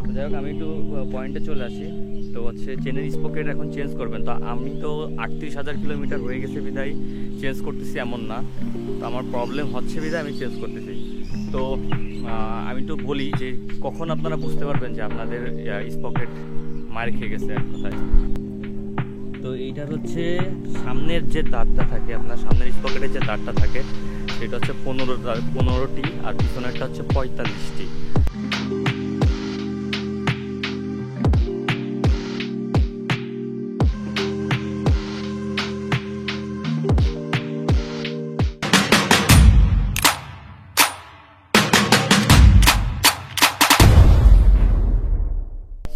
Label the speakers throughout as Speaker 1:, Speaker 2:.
Speaker 1: তো যাই হোক আমি একটু পয়েন্টে চলে আসি। তো হচ্ছে চেনের স্পকেট এখন চেঞ্জ করবেন, তো আমি তো 38,000 কিলোমিটার হয়ে গেছে বিদায় চেঞ্জ করতেছি এমন না, তো আমার প্রবলেম হচ্ছে বিদায় আমি চেঞ্জ করতেছি। তো আমি একটু বলি যে কখন আপনারা বুঝতে পারবেন যে আপনাদের স্পকেট মার খেয়ে গেছে এক কথায়। তো এইটার হচ্ছে সামনের যে দাঁতটা থাকে, আপনার সামনের স্পকেটের যে দাঁতটা থাকে সেটা হচ্ছে 15টি আর পিছনেরটা হচ্ছে 45টি।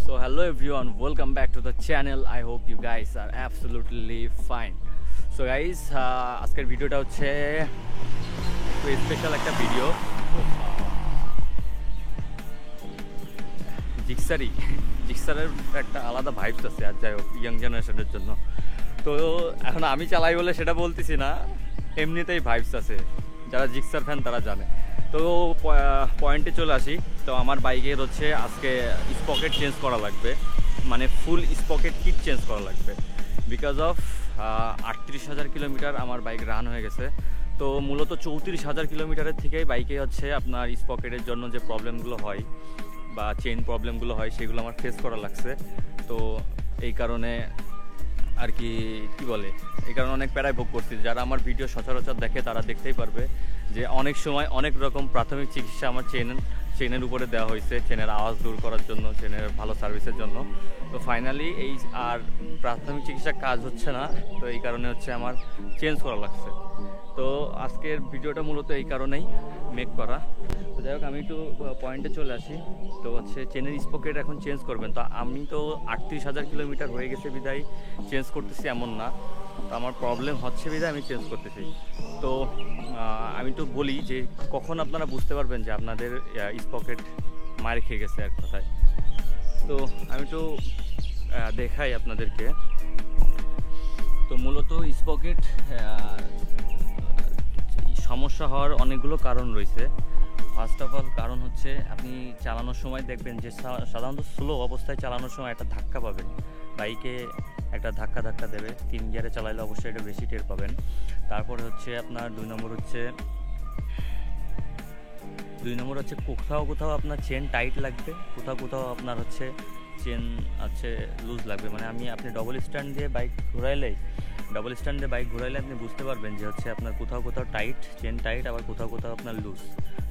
Speaker 1: So hello everyone, welcome back to the channel. I hope you guys are absolutely fine. So guys, আজকের ভিডিওটা হচ্ছে স্পেশাল একটা ভিডিও। জিক্সারের একটা আলাদা ভাইবস আছে, আর যাই হোক ইয়াং জেনারেশনের জন্য। তো এখন আমি চালাই বলে সেটা বলতেছি না, এমনিতেই ভাইবস আছে, যারা জিক্সার ফ্যান তারা জানে। তো পয়েন্টে চলে আসি। তো আমার বাইকের হচ্ছে আজকে স্পকেট চেঞ্জ করা লাগবে, মানে ফুল স্পকেট কিট চেঞ্জ করা লাগবে। বিকজ অফ 38,000 কিলোমিটার আমার বাইক রান হয়ে গেছে। তো মূলত 34,000 কিলোমিটারের থেকেই বাইকে হচ্ছে আপনার স্পকেটের জন্য যে প্রবলেমগুলো হয় বা চেইন প্রবলেমগুলো হয় সেগুলো আমার ফেস করা লাগছে। তো এই কারণে আর কি বলে, এই কারণে অনেক প্যারায় ভোগ করছি। যারা আমার ভিডিও সচরাচর দেখে তারা দেখতেই পারবে যে অনেক সময় অনেক রকম প্রাথমিক চিকিৎসা আমার চেনের উপরে দেওয়া হয়েছে, চেনের আওয়াজ দূর করার জন্য, চেনের ভালো সার্ভিসের জন্য। তো ফাইনালি এই আর প্রাথমিক চিকিৎসা কাজ হচ্ছে না, তো এই কারণে হচ্ছে আমার চেঞ্জ করা লাগছে। তো আজকের ভিডিওটা মূলত এই কারণেই মেক করা। তো যাই হোক আমি একটু পয়েন্টে চলে আসি। তো হচ্ছে চেনের স্পকেট এখন চেঞ্জ করবেন, তো আমি তো 38,000 কিলোমিটার হয়ে গেছে বিদায় চেঞ্জ করতেছি এমন না, তো আমার প্রবলেম হচ্ছে বিদায় আমি চেঞ্জ করতেছি। তো আমি একটু বলি যে কখন আপনারা বুঝতে পারবেন যে আপনাদের স্পকেট মার খেয়ে গেছে এক কথায়। তো আমি একটু দেখাই আপনাদেরকে। তো মূলত স্পকেট সমস্যা হওয়ার অনেকগুলো কারণ রয়েছে। ফার্স্ট অফ অল কারণ হচ্ছে আপনি চালানোর সময় দেখবেন যে সাধারণত স্লো অবস্থায় চালানোর সময় একটা ধাক্কা পাবেন, বাইকে একটা ধাক্কা দেবে। 3 গিয়ারে চালাইলে অবশ্যই এটা বেশি টের পাবেন। তারপরে হচ্ছে আপনার 2 নম্বর হচ্ছে কোথাও আপনার চেন টাইট লাগবে, কোথাও আপনার হচ্ছে চেন আছে লুজ লাগবে। মানে আপনি ডবল স্ট্যান্ড দিয়ে বাইক ঘোরাইলে আপনি বুঝতে পারবেন যে হচ্ছে আপনার কোথাও চেন টাইট, আবার কোথাও আপনার লুজ।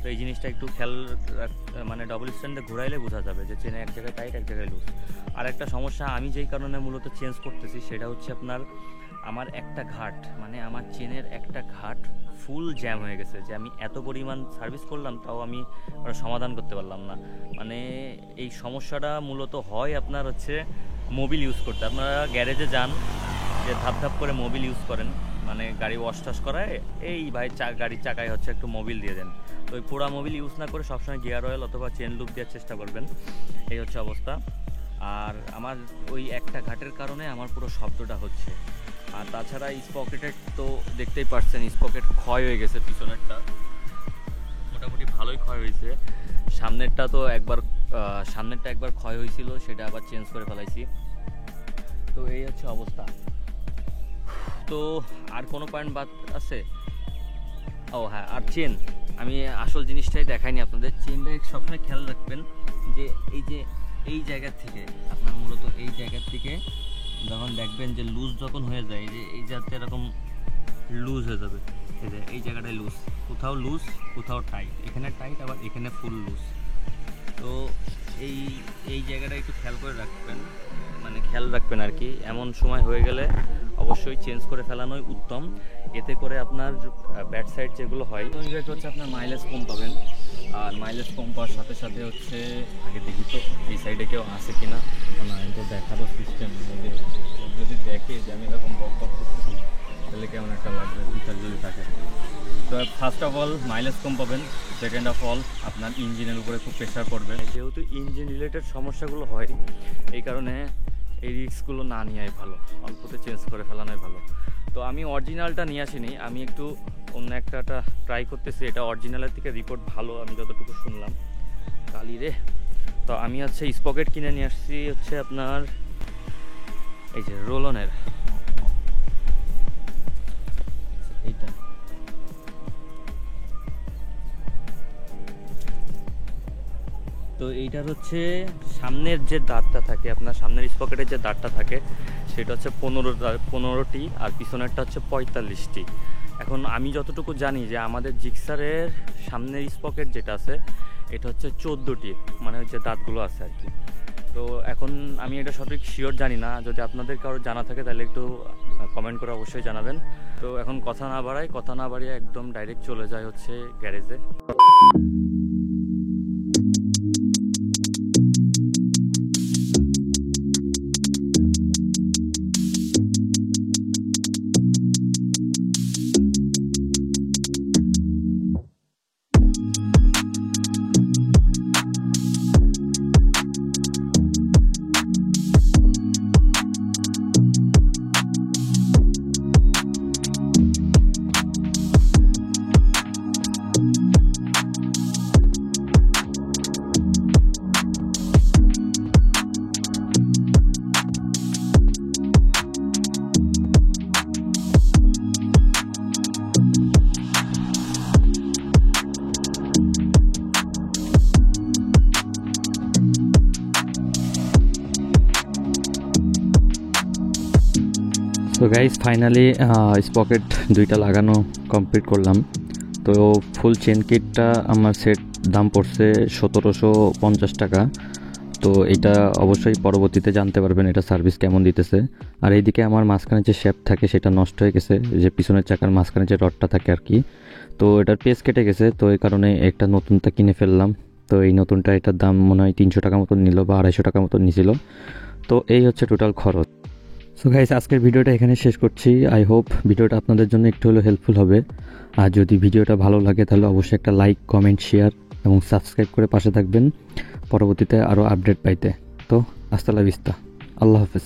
Speaker 1: তো এই জিনিসটা একটু খেয়াল মানে ডবল স্ট্যান্ডে ঘোরাইলে বোঝা যাবে যে চেনে এক জায়গায় টাইট, এক জায়গায় লুজ। আর একটা সমস্যা আমি যেই কারণে মূলত চেঞ্জ করতেছি সেটা হচ্ছে আপনার আমার একটা ঘাট, মানে আমার চেনের একটা ঘাট ফুল জ্যাম হয়ে গেছে, যে আমি এত পরিমাণ সার্ভিস করলাম তাও আমি সমাধান করতে পারলাম না। মানে এই সমস্যাটা মূলত হয় আপনার হচ্ছে মোবিল ইউজ করতে। আপনারা গ্যারেজে যান, যে ধাপ করে মোবিল ইউজ করেন, মানে গাড়ি ওয়াশ টাশ করায় এই ভাই গাড়ির চাকায় হচ্ছে একটু মোবিল দিয়ে দেন। তো ওই পোড়া মোবিল ইউজ না করে সবসময় গিয়ার অয়েল অথবা চেন লুপ দেওয়ার চেষ্টা করবেন। এই হচ্ছে অবস্থা। আর আমার ওই একটা ঘাটের কারণে আমার পুরো শব্দটা হচ্ছে। আর তাছাড়া স্পকেটের তো দেখতেই পাচ্ছেন স্পকেট ক্ষয় হয়ে গেছে, পিছনেরটা মোটামুটি ভালোই ক্ষয় হয়েছে। সামনেরটা একবার ক্ষয় হয়েছিল, সেটা আবার চেঞ্জ করে ফেলাইছি। তো এই হচ্ছে অবস্থা। তো আর কোনো পয়েন্ট বাদ আছে? ও হ্যাঁ, আর চেন, আমি আসল জিনিসটাই দেখাইনি আপনাদের। চেনটা সবসময় খেয়াল রাখবেন যে এই জায়গার থেকে আপনার মূলত এই জায়গার থেকে যখন দেখবেন যে লুজ যখন হয়ে যায়, যে এই যাতে এরকম লুজ হয়ে যাবে, এই জায়গাটায় লুজ, কোথাও টাইট, এখানে টাইট আবার এখানে ফুল লুজ। তো এই জায়গাটা একটু খেয়াল রাখবেন আর কি। এমন সময় হয়ে গেলে অবশ্যই চেঞ্জ করে ফেলানোই উত্তম। এতে করে আপনার ব্যাড সাইড যেগুলো হয় হচ্ছে আপনার মাইলেজ কম পাবেন। আর মাইলেজ কম পাওয়ার সাথে সাথে হচ্ছে আগে দেখি তো এই সাইডে কেউ আসে কিনা, কারণ আমি তো দেখারও সিস্টেম, যদি দেখে যে আমি এরকম বক করতেছি তাহলে কেমন একটা লাগবে ফিচার যদি থাকে। তো ফার্স্ট অফ অল মাইলেজ কম পাবেন, সেকেন্ড অফ অল আপনার ইঞ্জিনের উপরে খুব প্রেশার পড়বে। যেহেতু ইঞ্জিন রিলেটেড সমস্যাগুলো হয়, এই কারণে এই রিস্কগুলো না নেওয়াই ভালো, অল্পতে চেঞ্জ করে ফেলানোই ভালো। তো আমি অরিজিনালটা নিয়ে আসিনি, আমি একটু অন্য একটা ট্রাই করতেছি। এটা অরিজিনালের থেকে রিপোর্ট ভালো আমি যতটুকু শুনলাম। কালি রে, তো আমি হচ্ছে স্পকেট কিনে নিয়ে আসছি হচ্ছে আপনার এই যে রোলনের এইটা। তো এইটার হচ্ছে সামনের যে দাঁতটা থাকে, আপনার সামনের স্পকেটের যে দাঁতটা থাকে সেটা হচ্ছে 15টি, আর পিছনেরটা হচ্ছে 45টি। এখন আমি যতটুকু জানি যে আমাদের জিক্সারের সামনের স্পকেট যেটা আছে এটা হচ্ছে 14টি, মানে যে দাঁতগুলো আছে আর কি। তো এখন আমি এটা সঠিক শিওর জানি না, যদি আপনাদের কারো জানা থাকে তাহলে একটু কমেন্ট করে অবশ্যই জানাবেন। তো এখন কথা না বাড়িয়ে একদম ডাইরেক্ট চলে যায় হচ্ছে গ্যারেজে। তো গাইজ ফাইনালি স্পকেট দুইটা লাগানো কমপ্লিট করলাম। তো ফুল চেন কিটটা আমার সেট দাম পড়ছে 1750 টাকা। তো এটা অবশ্যই পরবর্তীতে জানতে পারবেন এটা সার্ভিস কেমন দিতেছে। আর এইদিকে আমার মাঝখানে যে শেপ থাকে সেটা নষ্ট হয়ে গেছে, যে পিছনের চাকার মাঝখানে যে রডটা থাকে আর কি। তো এটার পেস কেটে গেছে, তো এই কারণে একটা নতুনটা কিনে ফেললাম। তো এই নতুনটা এটার দাম মনে হয় 300 টাকা মতন নিল বা 250 টাকা মতন নিছিল। তো এই হচ্ছে টোটাল খরচ। সো গাইস, আজকের ভিডিওটা এখানে শেষ করছি। আই হোপ ভিডিওটা আপনাদের জন্য একটু হলেও হেল্পফুল হবে। আর যদি ভিডিওটা ভালো লাগে তাহলে অবশ্যই একটা লাইক, কমেন্ট, শেয়ার এবং সাবস্ক্রাইব করে পাশে থাকবেন পরবর্তীতে আরও আপডেট পাইতে। তো আস্তা লা ভিস্তা, আল্লাহ হাফেজ।